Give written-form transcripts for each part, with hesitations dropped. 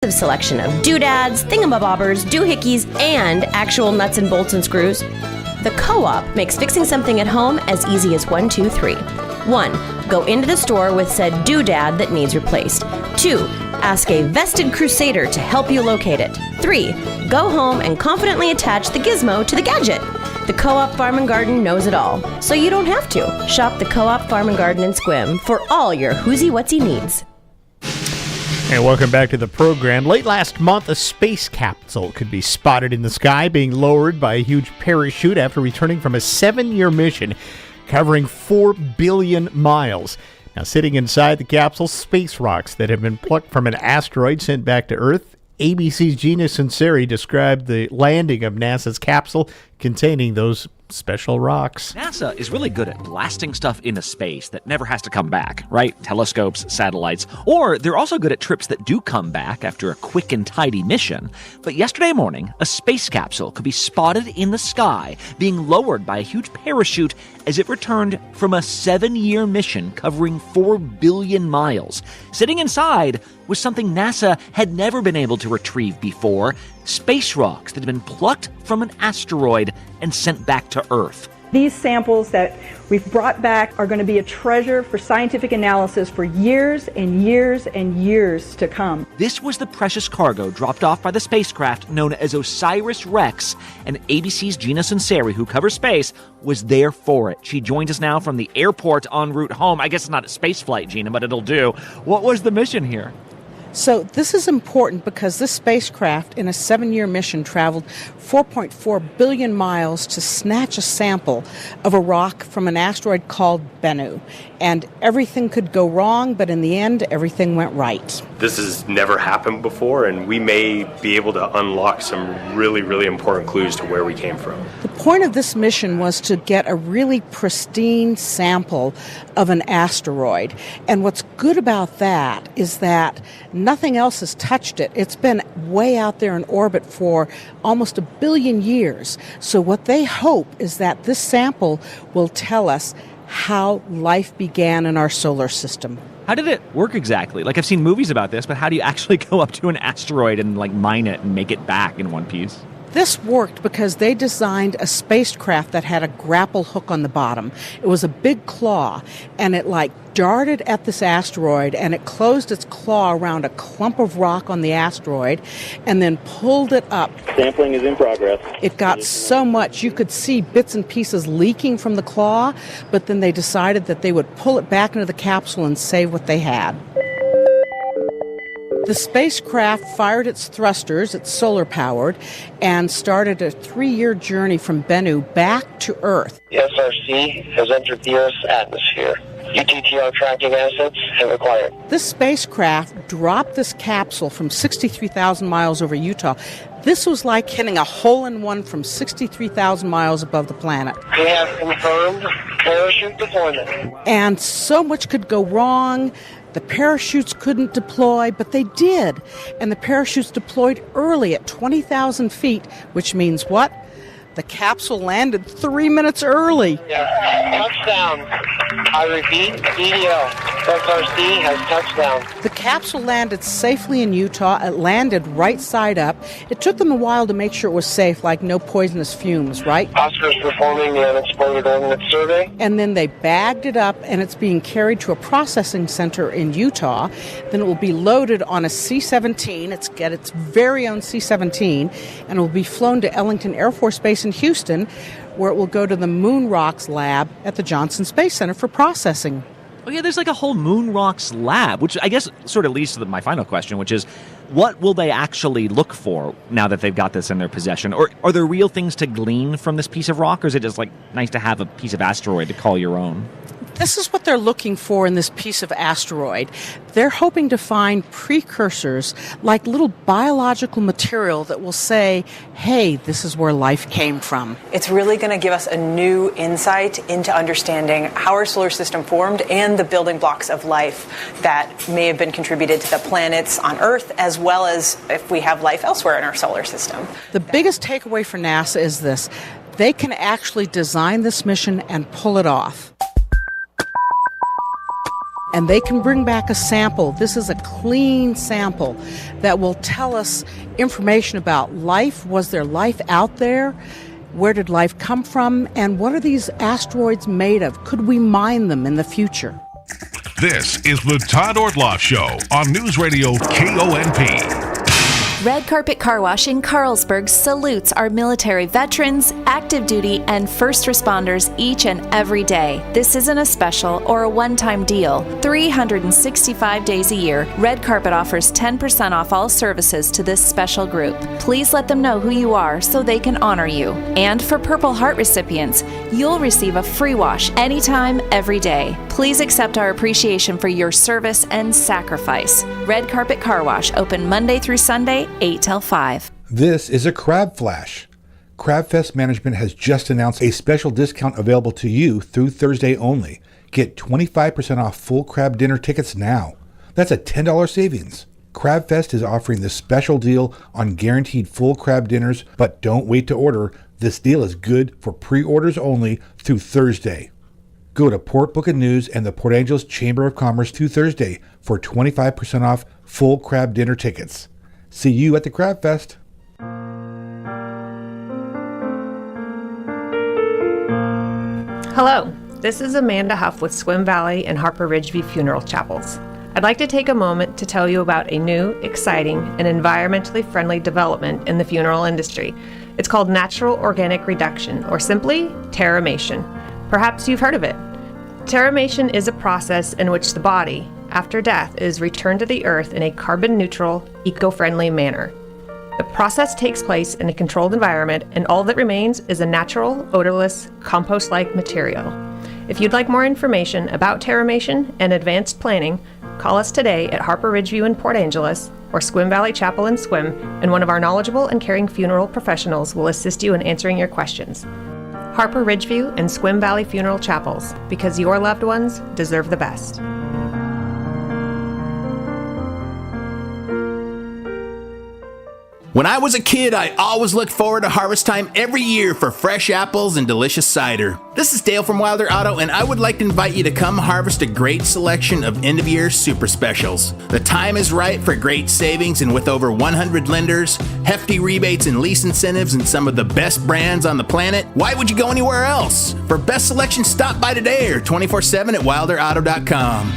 Selection of doodads, thingamabobbers, doohickeys, and actual nuts and bolts and screws. The Co-op makes fixing something at home as easy as 1, 2, 3. 1. Go into the store with said doodad that needs replaced. 2. Ask a vested crusader to help you locate it. 3. Go home and confidently attach the gizmo to the gadget. The Co-op Farm and Garden knows it all, so you don't have to. Shop the Co-op Farm and Garden in Squim for all your whoozy-whatsy needs. And welcome back to the program. Late last month, a space capsule could be spotted in the sky being lowered by a huge parachute after returning from a 7-year mission covering 4 billion miles. Now, sitting inside the capsule, space rocks that have been plucked from an asteroid sent back to Earth. ABC's Gina Sunseri described the landing of NASA's capsule containing those special rocks. NASA is really good at blasting stuff into space that never has to come back, right? Telescopes, satellites, or they're also good at trips that do come back after a quick and tidy mission. But yesterday morning, a space capsule could be spotted in the sky being lowered by a huge parachute as it returned from a 7-year mission covering 4 billion miles. Sitting inside was something NASA had never been able to retrieve before: space rocks that had been plucked from an asteroid and sent back to Earth. These samples that we've brought back are going to be a treasure for scientific analysis for years and years and years to come. This was the precious cargo dropped off by the spacecraft known as OSIRIS-REx, and ABC's Gina Sunseri, who covers space, was there for it. She joins us now from the airport en route home. I guess it's not a space flight, Gina, but it'll do. What was the mission here? So this is important because this spacecraft in a 7-year mission traveled 4.4 billion miles to snatch a sample of a rock from an asteroid called Bennu. And everything could go wrong, but in the end, everything went right. This has never happened before, and we may be able to unlock some really, really important clues to where we came from. The point of this mission was to get a really pristine sample of an asteroid. And what's good about that is that nothing else has touched it. It's been way out there in orbit for almost 1 billion years. So what they hope is that this sample will tell us how life began in our solar system. How did it work exactly? Like, I've seen movies about this, but how do you actually go up to an asteroid and, mine it and make it back in one piece? This worked because they designed a spacecraft that had a grapple hook on the bottom. It was a big claw, and it darted at this asteroid, and it closed its claw around a clump of rock on the asteroid and then pulled it up. Sampling is in progress. It got so much you could see bits and pieces leaking from the claw, but then they decided that they would pull it back into the capsule and save what they had. The spacecraft fired its thrusters, it's solar-powered, and started a 3-year journey from Bennu back to Earth. The SRC has entered the Earth's atmosphere. UTTR tracking assets have acquired. This spacecraft dropped this capsule from 63,000 miles over Utah. This was like hitting a hole-in-one from 63,000 miles above the planet. We have confirmed parachute deployment. And so much could go wrong. The parachutes couldn't deploy, but they did. And the parachutes deployed early at 20,000 feet, which means what? The capsule landed 3 minutes early. Yeah. Touchdown. I repeat, EDL. SRC has touchdown. The capsule landed safely in Utah. It landed right side up. It took them a while to make sure it was safe, like no poisonous fumes, right? Oscar's performing the unexploded ordnance survey. And then they bagged it up, and it's being carried to a processing center in Utah. Then it will be loaded on a C-17. It's got its very own C-17, and it will be flown to Ellington Air Force Base in Houston, where it will go to the Moon Rocks lab at the Johnson Space Center for processing. Oh yeah, there's a whole Moon Rocks lab, which I guess sort of leads to my final question, which is, what will they actually look for now that they've got this in their possession? Or are there real things to glean from this piece of rock, or is it just nice to have a piece of asteroid to call your own? This is what they're looking for in this piece of asteroid. They're hoping to find precursors, like little biological material that will say, hey, this is where life came from. It's really going to give us a new insight into understanding how our solar system formed and the building blocks of life that may have been contributed to the planets on Earth, as well as if we have life elsewhere in our solar system. The biggest takeaway for NASA is this: they can actually design this mission and pull it off. and they can bring back a sample. This is a clean sample that will tell us information about life. Was there life out there? Where did life come from? And what are these asteroids made of? Could we mine them in the future? This is the Todd Ortloff Show on Newsradio KONP. Red Carpet Car Wash in Carlsberg salutes our military veterans, active duty, and first responders each and every day. This isn't a special or a one-time deal. 365 days a year, Red Carpet offers 10% off all services to this special group. Please let them know who you are so they can honor you. And for Purple Heart recipients, you'll receive a free wash anytime, every day. Please accept our appreciation for your service and sacrifice. Red Carpet Car Wash, open Monday through Sunday, 8 till 5. This is a Crab Flash. CrabFest Management has just announced a special discount available to you through Thursday only. Get 25% off full crab dinner tickets now. That's a $10 savings. CrabFest is offering this special deal on guaranteed full crab dinners, but don't wait to order. This deal is good for pre-orders only through Thursday. Go to Port Booking News and the Port Angeles Chamber of Commerce through Thursday for 25% off full crab dinner tickets. See you at the Crab Fest. Hello, this is Amanda Huff with Swim Valley and Harper Ridgeview Funeral Chapels. I'd like to take a moment to tell you about a new, exciting, and environmentally friendly development in the funeral industry. It's called natural organic reduction, or simply terramation. Perhaps you've heard of it. Terramation is a process in which the body, after death, is returned to the earth in a carbon-neutral, eco-friendly manner. The process takes place in a controlled environment, and all that remains is a natural, odorless, compost-like material. If you'd like more information about terramation and advanced planning, call us today at Harper Ridgeview in Port Angeles or Swim Valley Chapel and Swim, and one of our knowledgeable and caring funeral professionals will assist you in answering your questions. Harper Ridgeview and Swim Valley Funeral Chapels, because your loved ones deserve the best. When I was a kid, I always looked forward to harvest time every year for fresh apples and delicious cider. This is Dale from Wilder Auto, and I would like to invite you to come harvest a great selection of end-of-year super specials. The time is right for great savings, and with over 100 lenders, hefty rebates and lease incentives, and some of the best brands on the planet, why would you go anywhere else? For best selection, stop by today or 24/7 at wilderauto.com.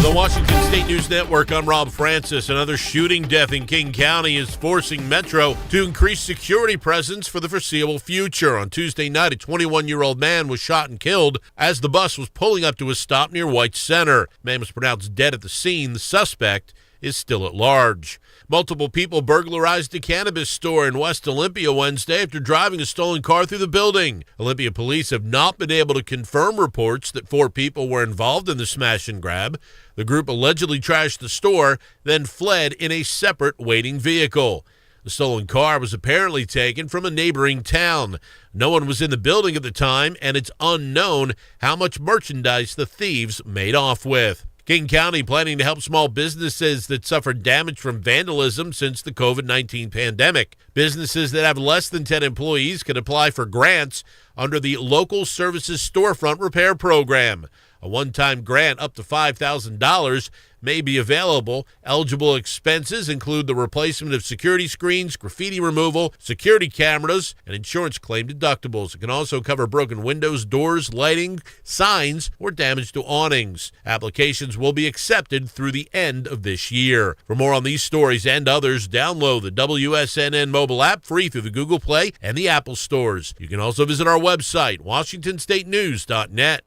The Washington State News Network, I'm Rob Francis. Another shooting death in King County is forcing Metro to increase security presence for the foreseeable future. On Tuesday night, a 21-year-old man was shot and killed as the bus was pulling up to a stop near White Center. The man was pronounced dead at the scene. The suspect is still at large. Multiple people burglarized a cannabis store in West Olympia Wednesday after driving a stolen car through the building. Olympia police have not been able to confirm reports that 4 people were involved in the smash and grab. The group allegedly trashed the store, then fled in a separate waiting vehicle. The stolen car was apparently taken from a neighboring town. No one was in the building at the time, and it's unknown how much merchandise the thieves made off with. King County planning to help small businesses that suffered damage from vandalism since the COVID-19 pandemic. Businesses that have less than 10 employees can apply for grants under the Local Services Storefront Repair Program. A one-time grant up to $5,000 may be available. Eligible expenses include the replacement of security screens, graffiti removal, security cameras, and insurance claim deductibles. It can also cover broken windows, doors, lighting, signs, or damage to awnings. Applications will be accepted through the end of this year. For more on these stories and others, download the WSNN mobile app free through the Google Play and the Apple stores. You can also visit our website, WashingtonStateNews.net.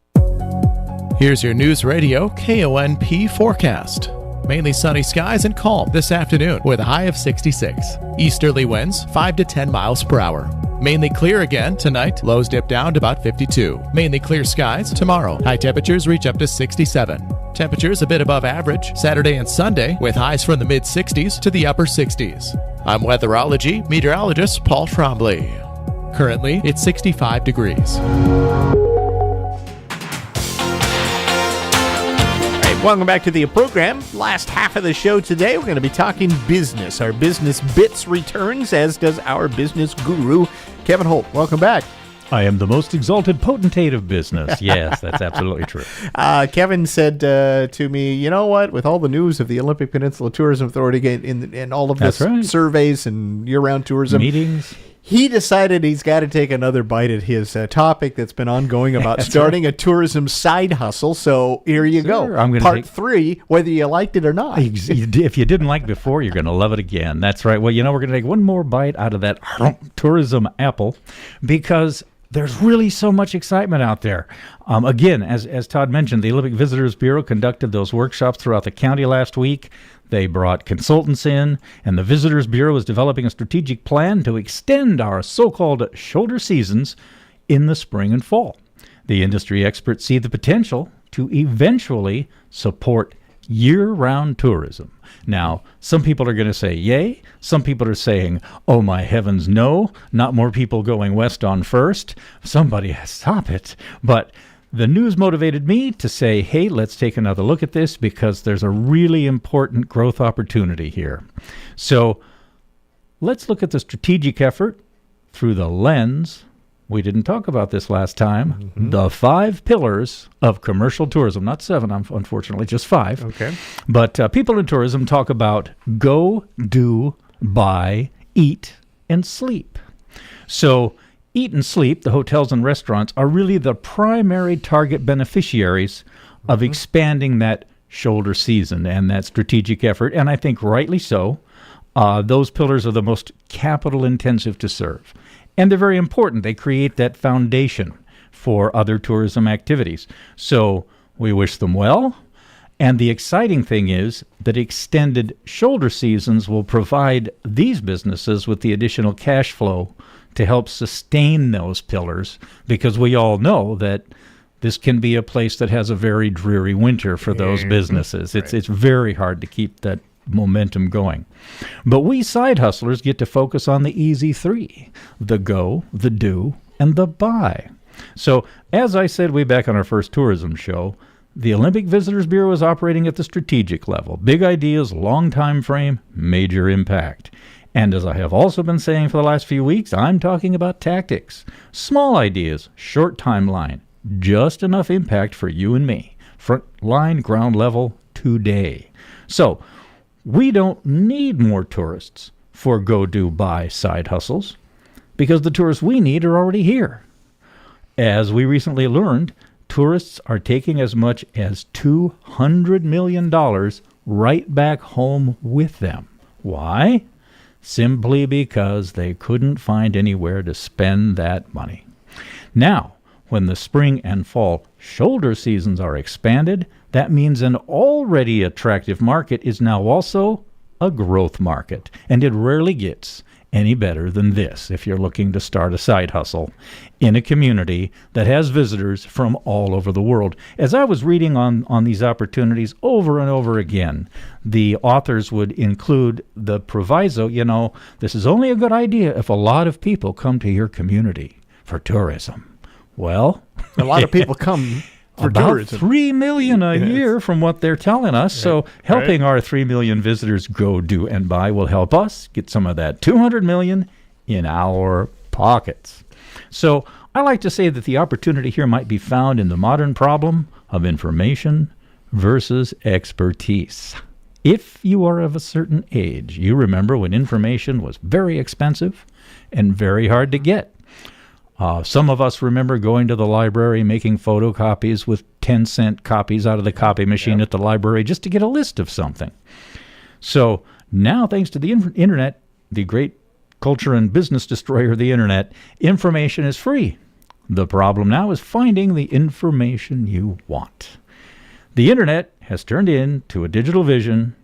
Here's your News Radio KONP forecast. Mainly sunny skies and calm this afternoon with a high of 66. Easterly winds 5 to 10 miles per hour. Mainly clear again tonight. Lows dip down to about 52. Mainly clear skies tomorrow. High temperatures reach up to 67. Temperatures a bit above average Saturday and Sunday with highs from the mid-60s to the upper 60s. I'm weatherology meteorologist Paul Trombley. Currently, it's 65 degrees. Welcome back to the program. Last half of the show today, we're going to be talking business. Our Business Bits returns, as does our business guru, Kevin Holt. Welcome back. I am the most exalted potentate of business. Yes, that's absolutely true. Kevin said to me, you know what, with all the news of the Olympic Peninsula Tourism Authority and all of this surveys and year-round tourism meetings, he decided he's got to take another bite at his topic that's been ongoing about starting a tourism side hustle. So here you go. I'm gonna Part 3, whether you liked it or not. If you didn't like it before, you're going to love it again. That's right. Well, we're going to take one more bite out of that tourism apple because there's really so much excitement out there. Again, as Todd mentioned, the Olympic Visitors Bureau conducted those workshops throughout the county last week. They brought consultants in, and the Visitors Bureau is developing a strategic plan to extend our so-called shoulder seasons in the spring and fall. The industry experts see the potential to eventually support year-round tourism. Now, some people are going to say yay. Some people are saying, oh my heavens, no, not more people going west on first. Somebody stop it. But the news motivated me to say, hey, let's take another look at this because there's a really important growth opportunity here. So let's look at the strategic effort through the lens. We didn't talk about this last time. The 5 pillars of commercial tourism, not 7, unfortunately, just 5. Okay. But people in tourism talk about go, do, buy, eat, and sleep. So eat and sleep, the hotels and restaurants, are really the primary target beneficiaries of expanding that shoulder season and that strategic effort. And I think rightly so. Those pillars are the most capital intensive to serve. And they're very important. They create that foundation for other tourism activities. So we wish them well. And the exciting thing is that extended shoulder seasons will provide these businesses with the additional cash flow to help sustain those pillars, because we all know that this can be a place that has a very dreary winter for those businesses. It's very hard to keep that momentum going. But we side hustlers get to focus on the easy 3, the go, the do, and the buy. So as I said way back on our first tourism show, the Olympic Visitors Bureau is operating at the strategic level. Big ideas, long time frame, major impact. And as I have also been saying for the last few weeks, I'm talking about tactics. Small ideas, short timeline, just enough impact for you and me. Front line, ground level, today. So we don't need more tourists for go, do, buy side hustles because the tourists we need are already here. As we recently learned, tourists are taking as much as $200 million right back home with them. Why? Simply because they couldn't find anywhere to spend that money. Now, when the spring and fall shoulder seasons are expanded, that means an already attractive market is now also a growth market, and it rarely gets any better than this if you're looking to start a side hustle in a community that has visitors from all over the world. As I was reading on these opportunities over and over again, the authors would include the proviso, this is only a good idea if a lot of people come to your community for tourism. Well, a lot of people come for about tourism. 3 million a year from what they're telling us. So helping our 3 million visitors go, do, and buy will help us get some of that 200 million in our pockets. So I like to say that the opportunity here might be found in the modern problem of information versus expertise. If you are of a certain age, you remember when information was very expensive and very hard to get. Some of us remember going to the library, making photocopies with 10-cent copies out of the copy machine at the library just to get a list of something. So now, thanks to the internet, the great culture and business destroyer, the internet, information is free. The problem now is finding the information you want. The internet has turned into a digital vision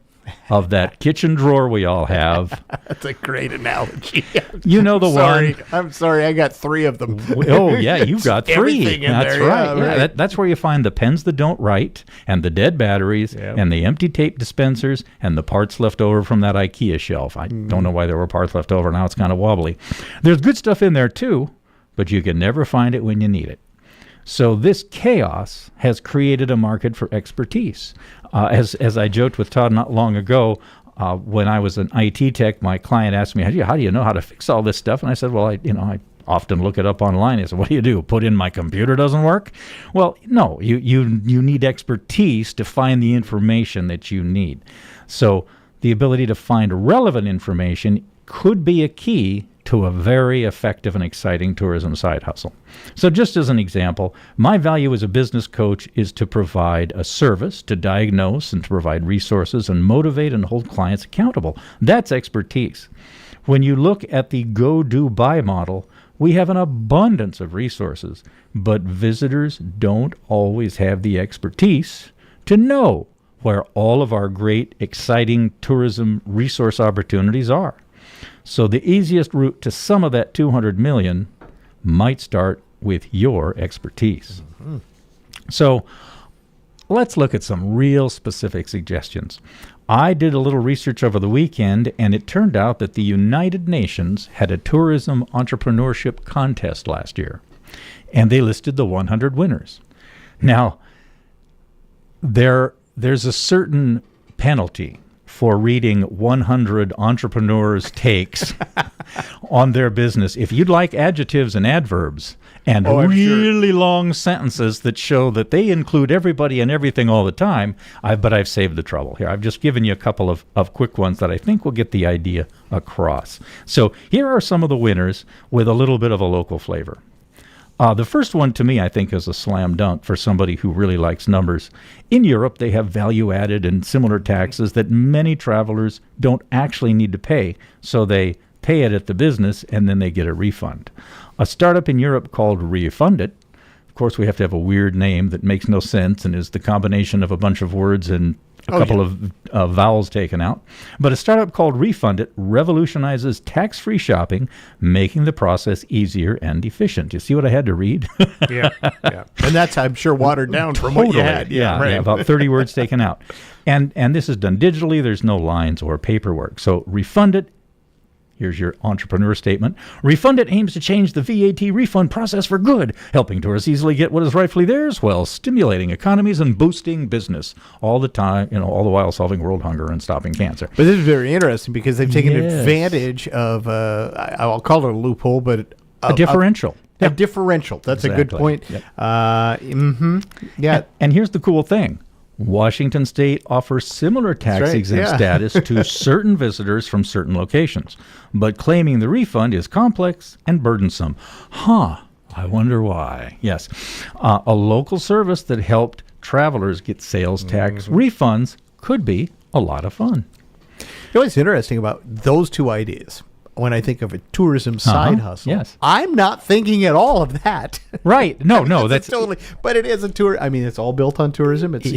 of that kitchen drawer we all have. That's a great analogy. You know the one. I'm sorry, I got 3 of them. Oh, yeah, you've got 3. Everything in that's there. right. Yeah, right. That's where you find the pens that don't write, and the dead batteries, and the empty tape dispensers, and the parts left over from that IKEA shelf. I don't know why there were parts left over. Now it's kind of wobbly. There's good stuff in there, too, but you can never find it when you need it. So this chaos has created a market for expertise. As I joked with Todd not long ago, when I was an IT tech, my client asked me, how do you know how to fix all this stuff? And I said, well, I often look it up online. I said, what do? Put in my computer doesn't work? Well, no, you need expertise to find the information that you need. So the ability to find relevant information could be a key to a very effective and exciting tourism side hustle. So just as an example, my value as a business coach is to provide a service, to diagnose and to provide resources and motivate and hold clients accountable. That's expertise. When you look at the go, do, buy model, we have an abundance of resources, but visitors don't always have the expertise to know where all of our great, exciting tourism resource opportunities are. So the easiest route to some of that 200 million might start with your expertise. Mm-hmm. So let's look at some real specific suggestions. I did a little research over the weekend, and it turned out that the United Nations had a tourism entrepreneurship contest last year, and they listed the 100 winners. Now, there's a certain penalty for reading 100 entrepreneurs' takes on their business. If you'd like adjectives and adverbs and really long sentences that show that they include everybody and everything all the time, but I've saved the trouble here. I've just given you a couple of quick ones that I think will get the idea across. So here are some of the winners with a little bit of a local flavor. The first one, to me, I think is a slam dunk for somebody who really likes numbers. In Europe, they have value-added and similar taxes that many travelers don't actually need to pay, so they pay it at the business and then they get a refund. A startup in Europe called Refund It. Of course, we have to have a weird name that makes no sense and is the combination of a bunch of words and a couple of vowels taken out. But a startup called Refund It revolutionizes tax-free shopping, making the process easier and efficient. You see what I had to read? Yeah. And that's, I'm sure, watered down from what you had. Yeah, about 30 words taken out. And this is done digitally. There's no lines or paperwork. So Refund It. Here's your entrepreneur statement. Refund It aims to change the VAT refund process for good, helping tourists easily get what is rightfully theirs while stimulating economies and boosting business all the time, all the while solving world hunger and stopping cancer. But this is very interesting because they've taken advantage of, I'll call it a loophole, but a differential. A differential. That's a good point. Yep. Yeah. And here's the cool thing. Washington State offers similar tax-exempt status to certain visitors from certain locations, but claiming the refund is complex and burdensome. I wonder why. Yes. A local service that helped travelers get sales tax refunds could be a lot of fun. You know what's interesting about those two ideas? When I think of a tourism side hustle, yes. I'm not thinking at all of that. Right. No, that's totally. But it is a tour. I mean, it's all built on tourism. It's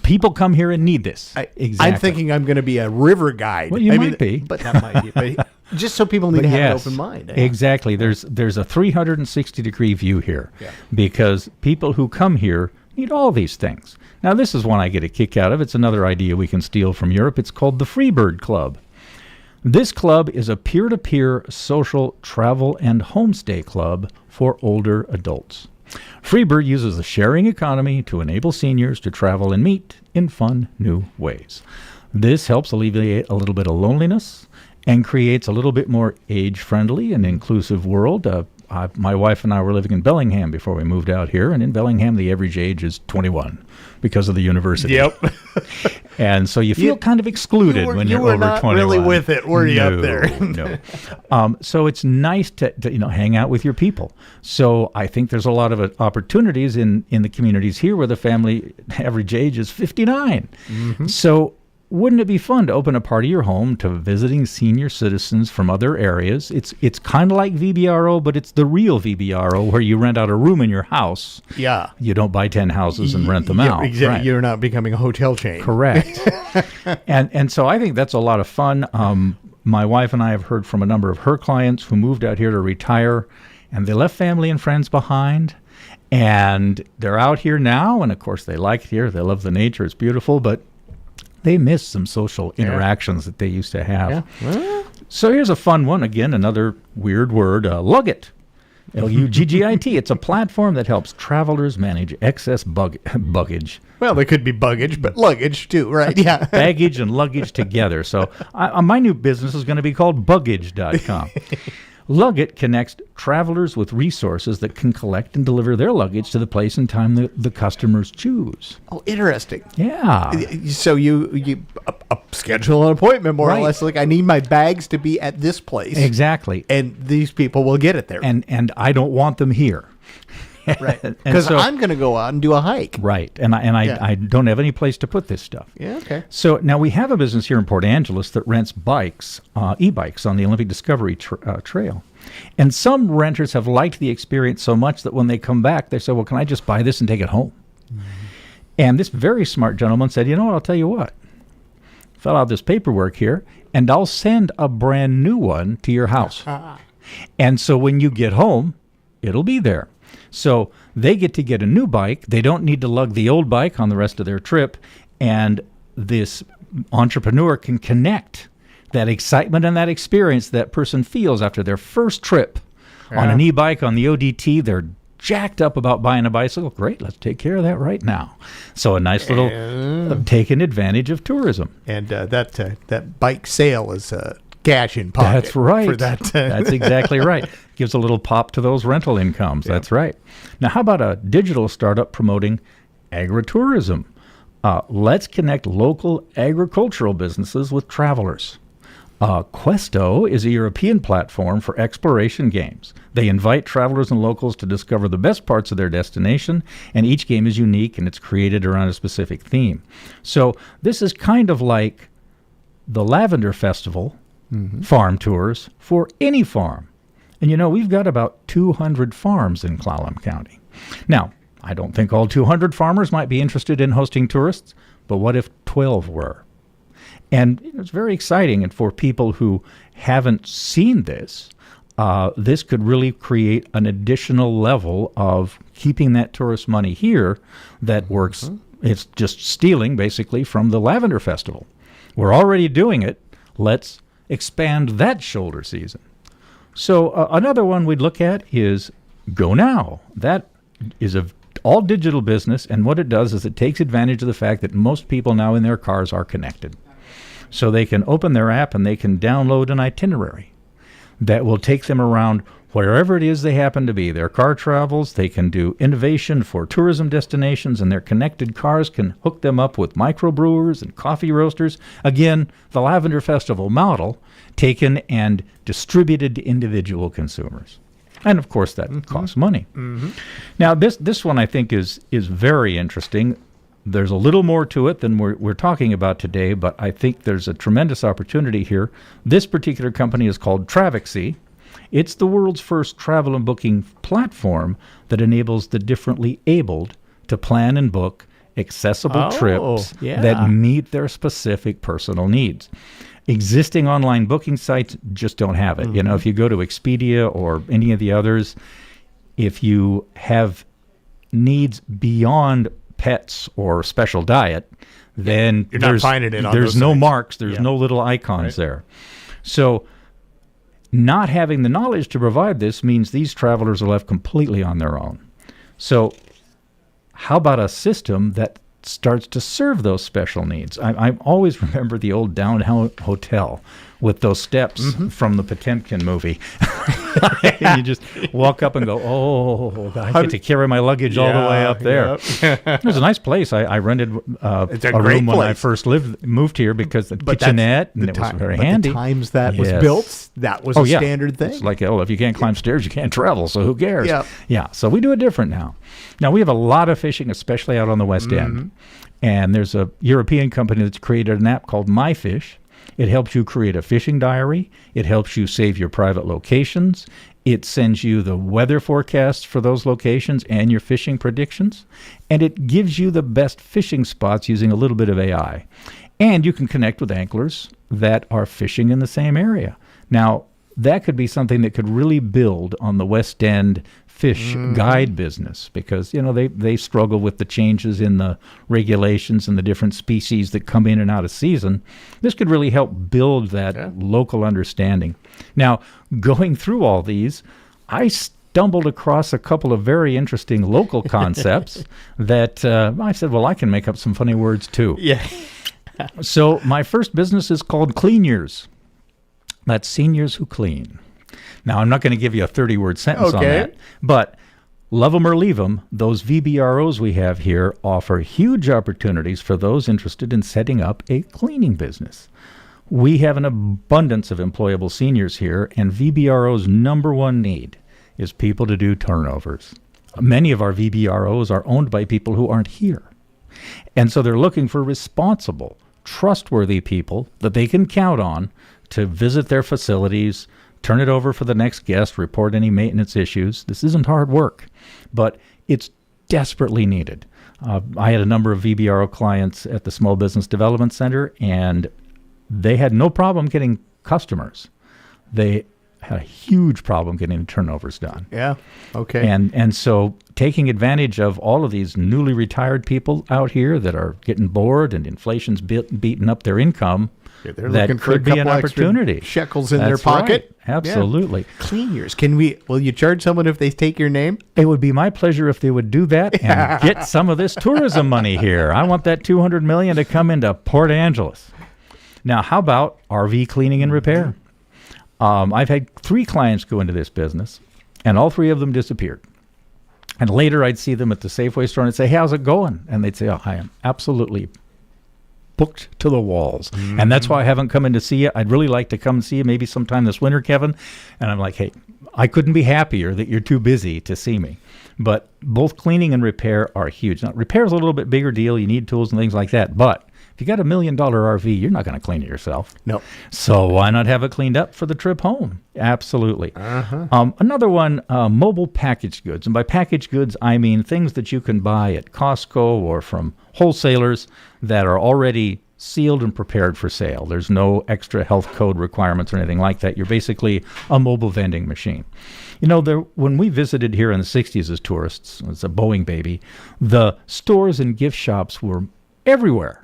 people come here and need this. Exactly. I'm thinking I'm going to be a river guide. Well, you might be, but that might be. But just so people need to have an open mind. Yeah. Exactly. There's a 360-degree view here because people who come here need all these things. Now, this is one I get a kick out of. It's another idea we can steal from Europe. It's called the Freebird Club. This club is a peer-to-peer social travel and homestay club for older adults. Freebird uses the sharing economy to enable seniors to travel and meet in fun new ways. This helps alleviate a little bit of loneliness and creates a little bit more age-friendly and inclusive world. My wife and I were living in Bellingham before we moved out here, and in Bellingham the average age is 21 because of the university. Yep. And so you feel kind of excluded when you're over 21. You were not really with it, were you, up there? No. So it's nice to hang out with your people. So I think there's a lot of opportunities in the communities here where the family average age is 59. Mm-hmm. So wouldn't it be fun to open a part of your home to visiting senior citizens from other areas? It's kind of like VBRO, but it's the real VBRO where you rent out a room in your house. Yeah. You don't buy 10 houses and rent them out. Exactly. Right. You're not becoming a hotel chain. Correct. And so I think that's a lot of fun. My wife and I have heard from a number of her clients who moved out here to retire, and they left family and friends behind. And they're out here now, and of course they like it here. They love the nature. It's beautiful, but they miss some social interactions that they used to have. Yeah. So here's a fun one. Again, another weird word, lug it. Luggit. It's a platform that helps travelers manage excess baggage. Well, there could be buggage, but luggage too, right? Yeah. Baggage and luggage together. So my new business is going to be called Buggage.com. Luggit connects travelers with resources that can collect and deliver their luggage to the place and time the customers choose. Oh, interesting. Yeah. So you schedule an appointment, more or less. Like, I need my bags to be at this place. Exactly. And these people will get it there. And I don't want them here. Right. Because I'm going to go out and do a hike. Right. And I don't have any place to put this stuff. Yeah, okay. So now we have a business here in Port Angeles that rents bikes, e-bikes on the Olympic Discovery Trail. And some renters have liked the experience so much that when they come back, they say, well, can I just buy this and take it home? Mm-hmm. And this very smart gentleman said, you know what, I'll tell you what. Fill out this paperwork here, and I'll send a brand new one to your house. And so when you get home, it'll be there. So they get to get a new bike. They don't need to lug the old bike on the rest of their trip. And this entrepreneur can connect that excitement and that experience that person feels after their first trip on an e-bike on the ODT. They're jacked up about buying a bicycle. Great, let's take care of that right now. So a nice little taking advantage of tourism. And that bike sale is cash in pocket. That's right. For that. That's exactly right. Gives a little pop to those rental incomes. That's right. Now, how about a digital startup promoting agritourism? Let's connect local agricultural businesses with travelers. Questo is a European platform for exploration games. They invite travelers and locals to discover the best parts of their destination, and each game is unique and it's created around a specific theme. So this is kind of like the Lavender Festival farm tours for any farm. And you know, we've got about 200 farms in Clallam County. Now, I don't think all 200 farmers might be interested in hosting tourists, but what if 12 were? And it's very exciting. And for people who haven't seen this, this could really create an additional level of keeping that tourist money here that works. It's just stealing, basically, from the Lavender Festival. We're already doing it. Let's expand that shoulder season. So another one we'd look at is Go Now. That is a all digital business, and what it does is it takes advantage of the fact that most people now in their cars are connected. So they can open their app and they can download an itinerary that will take them around wherever it is they happen to be. Their car travels, they can do innovation for tourism destinations, and their connected cars can hook them up with microbrewers and coffee roasters. Again, the Lavender Festival model taken and distributed to individual consumers. And of course that costs money. Now this one I think is very interesting. There's a little more to it than we're talking about today, but I think there's a tremendous opportunity here. This particular company is called Travexy. It's the world's first travel and booking platform that enables the differently abled to plan and book accessible trips that meet their specific personal needs. Existing online booking sites just don't have it. You know, if you go to Expedia or any of the others, if you have needs beyond pets or special diet, then you're not finding it on there's those no sites. marks, there's no little icons there. So not having the knowledge to provide this means these travelers are left completely on their own. So how about a system that starts to serve those special needs? I always remember the old Downtown Hotel with those steps from the Potemkin movie. And you just walk up and go, oh, I get to carry my luggage all the way up there. It was a nice place. I rented a room when I first moved here because the kitchenette, and it was very handy. The times that was built, that was a standard thing. It's like, if you can't climb stairs, you can't travel, so who cares? Yeah, so we do it different now. Now, we have a lot of fishing, especially out on the West End. And there's a European company that's created an app called MyFish. It helps you create a fishing diary. It helps you save your private locations. It sends you the weather forecasts for those locations and your fishing predictions. And it gives you the best fishing spots using a little bit of AI. And you can connect with anglers that are fishing in the same area. Now, that could be something that could really build on the West End fish guide business, because, you know, they struggle with the changes in the regulations and the different species that come in and out of season. This could really help build that local understanding. Now, going through all these, I stumbled across a couple of very interesting local concepts that I said, well, I can make up some funny words too. Yeah. So my first business is called Clean Years. That's seniors who clean. Now, I'm not going to give you a 30-word sentence on that, but love them or leave them, those VBROs we have here offer huge opportunities for those interested in setting up a cleaning business. We have an abundance of employable seniors here, and VBRO's number one need is people to do turnovers. Many of our VBROs are owned by people who aren't here. And so they're looking for responsible, trustworthy people that they can count on to visit their facilities, turn it over for the next guest, report any maintenance issues. This isn't hard work, but it's desperately needed. I had a number of VBRO clients at the Small Business Development Center, and they had no problem getting customers. They had a huge problem getting the turnovers done. Yeah. Okay. And so taking advantage of all of these newly retired people out here that are getting bored and inflation's beating up their income, they're that looking for could a be couple an opportunity. Shekels in That's their pocket. Right. Absolutely. Yeah. Clean Years. Will you charge someone if they take your name? It would be my pleasure if they would do that and get some of this tourism money here. I want that $200 million to come into Port Angeles. Now, how about RV cleaning and repair? I've had 3 clients go into this business, and all 3 of them disappeared. And later I'd see them at the Safeway store and I'd say, hey, how's it going? And they'd say, oh, I am absolutely booked to the walls. Mm-hmm. And that's why I haven't come in to see you. I'd really like to come and see you maybe sometime this winter, Kevin. And I'm like, hey, I couldn't be happier that you're too busy to see me. But both cleaning and repair are huge. Now, repair is a little bit bigger deal. You need tools and things like that. But if you got $1 million RV, you're not going to clean it yourself. No. So why not have it cleaned up for the trip home? Absolutely. Uh-huh. Another one, mobile packaged goods. And by packaged goods, I mean things that you can buy at Costco or from wholesalers that are already sealed and prepared for sale. There's no extra health code requirements or anything like that. You're basically a mobile vending machine. You know, when we visited here in the 60s as tourists, it's a Boeing baby, the stores and gift shops were everywhere.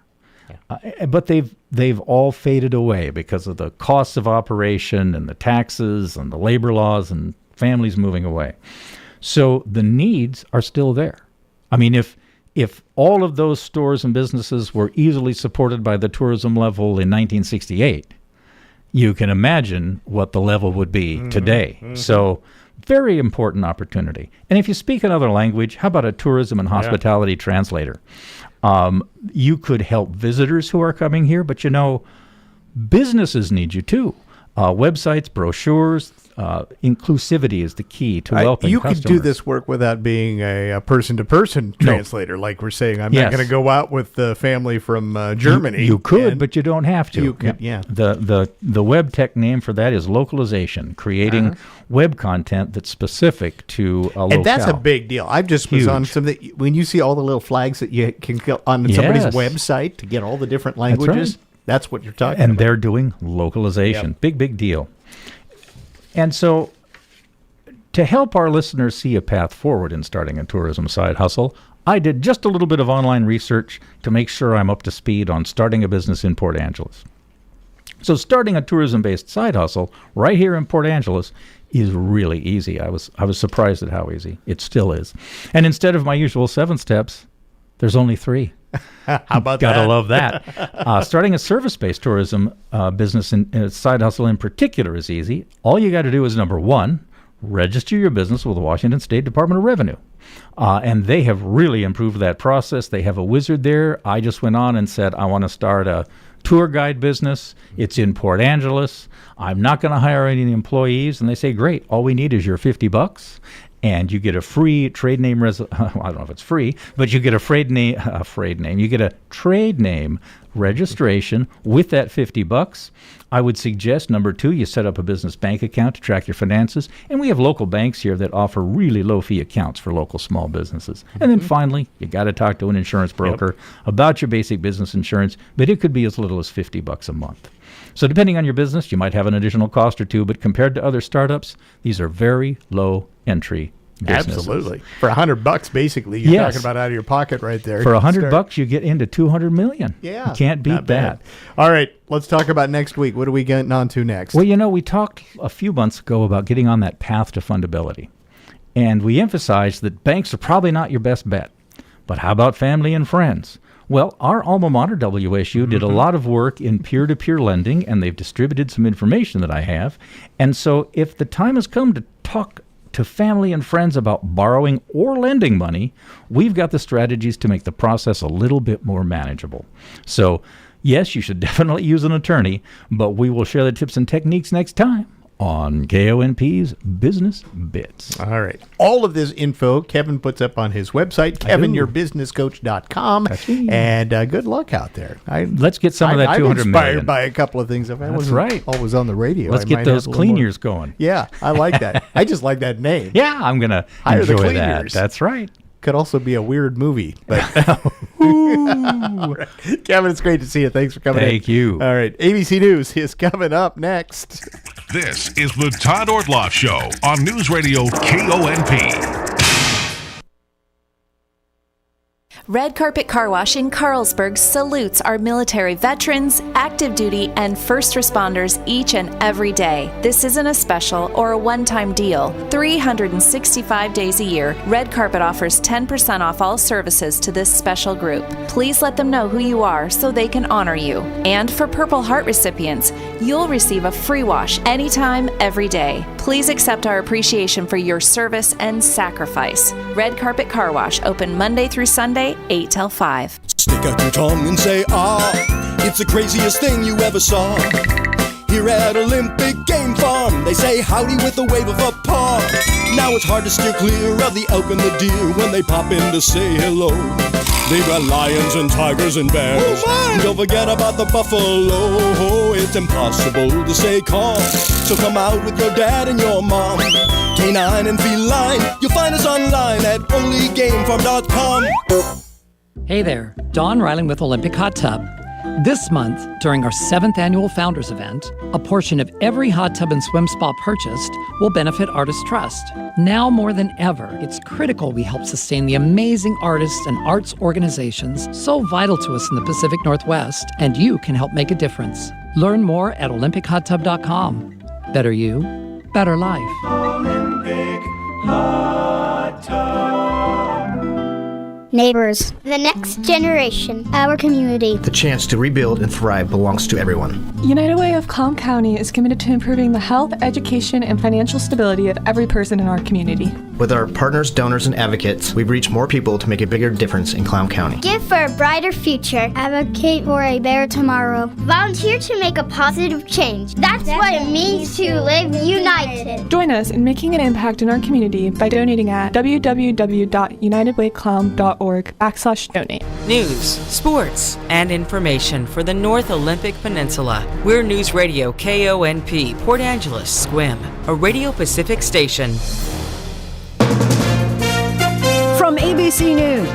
But they've all faded away because of the costs of operation and the taxes and the labor laws and families moving away. So the needs are still there. I mean, if all of those stores and businesses were easily supported by the tourism level in 1968, you can imagine what the level would be today. Mm-hmm. So very important opportunity. And if you speak another language, how about a tourism and hospitality translator? You could help visitors who are coming here, but businesses need you too. Websites, brochures, inclusivity is the key to helping you customers. could do this work without being a person-to-person translator, like we're saying. I'm not going to go out with the family from Germany. You could, but you don't have to. You could, yeah. The web tech name for that is localization, creating web content that's specific to a locale. And that's a big deal. I've just was on something. When you see all the little flags that you can get on somebody's website to get all the different languages, that's what you're talking about. And they're doing localization. Yep. Big deal. And so to help our listeners see a path forward in starting a tourism side hustle, I did just a little bit of online research to make sure I'm up to speed on starting a business in Port Angeles. So starting a tourism-based side hustle right here in Port Angeles is really easy. I was surprised at how easy it still is. And instead of my usual 7 steps, there's only 3. How about that? Gotta love that. Starting a service-based tourism business and side hustle in particular is easy. All you got to do is, number 1, register your business with the Washington State Department of Revenue. And they have really improved that process. They have a wizard there. I just went on and said, I want to start a tour guide business. It's in Port Angeles. I'm not going to hire any employees. And they say, great. All we need is your $50. And you get a free trade name, I don't know if it's free, but you get you get a trade name registration with that $50. I would suggest, number 2, you set up a business bank account to track your finances. And we have local banks here that offer really low fee accounts for local small businesses. And then finally, you got to talk to an insurance broker about your basic business insurance, but it could be as little as $50 a month. So depending on your business, you might have an additional cost or 2, but compared to other startups, these are very low entry businesses. Absolutely. For $100, basically, you're talking about out of your pocket right there. For $100, you get into $200 million. Yeah. You can't beat that. All right, let's talk about next week. What are we getting on to next? Well, we talked a few months ago about getting on that path to fundability. And we emphasize that banks are probably not your best bet. But how about family and friends? Well, our alma mater, WSU, did a lot of work in peer-to-peer lending, and they've distributed some information that I have. And so if the time has come to talk to family and friends about borrowing or lending money, we've got the strategies to make the process a little bit more manageable. So, yes, you should definitely use an attorney, but we will share the tips and techniques next time on KONP's Business Bits. All right. All of this info Kevin puts up on his website, kevinyourbusinesscoach.com. And good luck out there. Let's get some of that $200 million. I'm inspired by a couple of things. If I wasn't right. always on the radio. Let's get those cleaners going. Yeah, I like that. I just like that name. Yeah, I'm going to enjoy that. That's right. Could also be a weird movie. But right. Kevin, it's great to see you. Thanks for coming in. Thank you. All right. ABC News is coming up next. This is the Todd Ortloff Show on Newsradio KONP. Red Carpet Car Wash in Carlsbad salutes our military veterans, active duty, and first responders each and every day. This isn't a special or a one-time deal. 365 days a year, Red Carpet offers 10% off all services to this special group. Please let them know who you are so they can honor you. And for Purple Heart recipients, you'll receive a free wash anytime, every day. Please accept our appreciation for your service and sacrifice. Red Carpet Car Wash, open Monday through Sunday, 8 till 5. Stick out your tongue and say, it's the craziest thing you ever saw. Here at Olympic Game Farm, they say howdy with a wave of a paw. Now it's hard to steer clear of the elk and the deer when they pop in to say hello. They've got lions and tigers and bears. Don't forget about the buffalo. It's impossible to stay calm. So come out with your dad and your mom. Canine and feline, you'll find us online at onlygamefarm.com. Hey there, Don Reiling with Olympic Hot Tub. This month, during our 7th annual Founders Event, a portion of every hot tub and swim spa purchased will benefit Artist Trust. Now more than ever, it's critical we help sustain the amazing artists and arts organizations so vital to us in the Pacific Northwest, and you can help make a difference. Learn more at olympichottub.com. Better you, better life. Olympic Hot Tub. Neighbors, the next generation, our community. The chance to rebuild and thrive belongs to everyone. United Way of KONP County is committed to improving the health, education, and financial stability of every person in our community. With our partners, donors, and advocates, we've reached more people to make a bigger difference in Clown County. Give for a brighter future. Advocate for a better tomorrow. Volunteer to make a positive change. That's what it means to live united. Join us in making an impact in our community by donating at www.unitedwayclown.org/donate. News, sports, and information for the North Olympic Peninsula. We're News Radio KONP, Port Angeles, Squim, a Radio Pacific station. From ABC News,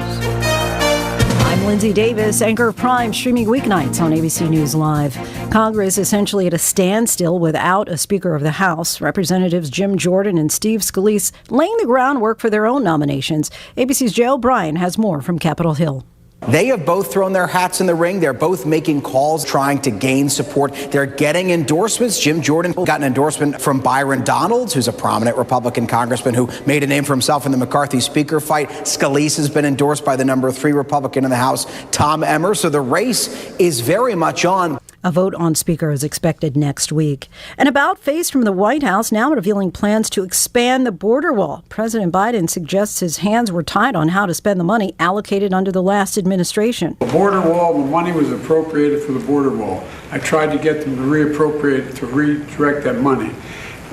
I'm Lindsay Davis, anchor of Prime, streaming weeknights on ABC News Live. Congress essentially at a standstill without a Speaker of the House. Representatives Jim Jordan and Steve Scalise laying the groundwork for their own nominations. ABC's Jay O'Brien has more from Capitol Hill. They have both thrown their hats in the ring. They're both making calls, trying to gain support. They're getting endorsements. Jim Jordan got an endorsement from Byron Donalds, who's a prominent Republican congressman who made a name for himself in the McCarthy speaker fight. Scalise has been endorsed by the number 3 Republican in the House, Tom Emmer. So the race is very much on. A vote on Speaker is expected next week. An about-face from the White House now revealing plans to expand the border wall. President Biden suggests his hands were tied on how to spend the money allocated under the last administration. The border wall, the money was appropriated for the border wall. I tried to get them to reappropriate, to redirect that money.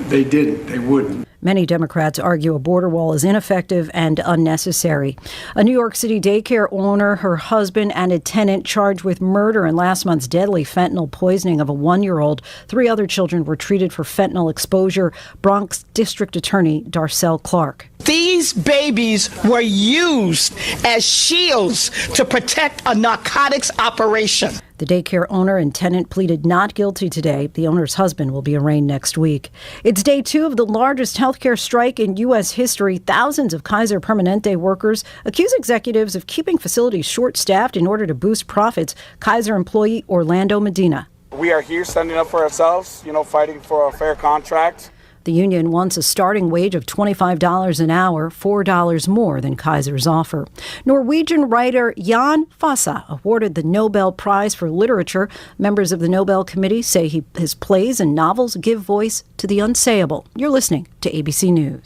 They didn't. They wouldn't. Many Democrats argue a border wall is ineffective and unnecessary. A New York City daycare owner, her husband, and a tenant charged with murder in last month's deadly fentanyl poisoning of a 1-year-old. 3 other children were treated for fentanyl exposure. Bronx District Attorney Darcel Clark. These babies were used as shields to protect a narcotics operation. The daycare owner and tenant pleaded not guilty today. The owner's husband will be arraigned next week. It's day 2 of the largest healthcare strike in U.S. history. Thousands of Kaiser Permanente workers accuse executives of keeping facilities short-staffed in order to boost profits. Kaiser employee Orlando Medina. We are here standing up for ourselves, fighting for a fair contract. The union wants a starting wage of $25 an hour, $4 more than Kaiser's offer. Norwegian writer Jan Fosse awarded the Nobel Prize for Literature. Members of the Nobel Committee say his plays and novels give voice to the unsayable. You're listening to ABC News.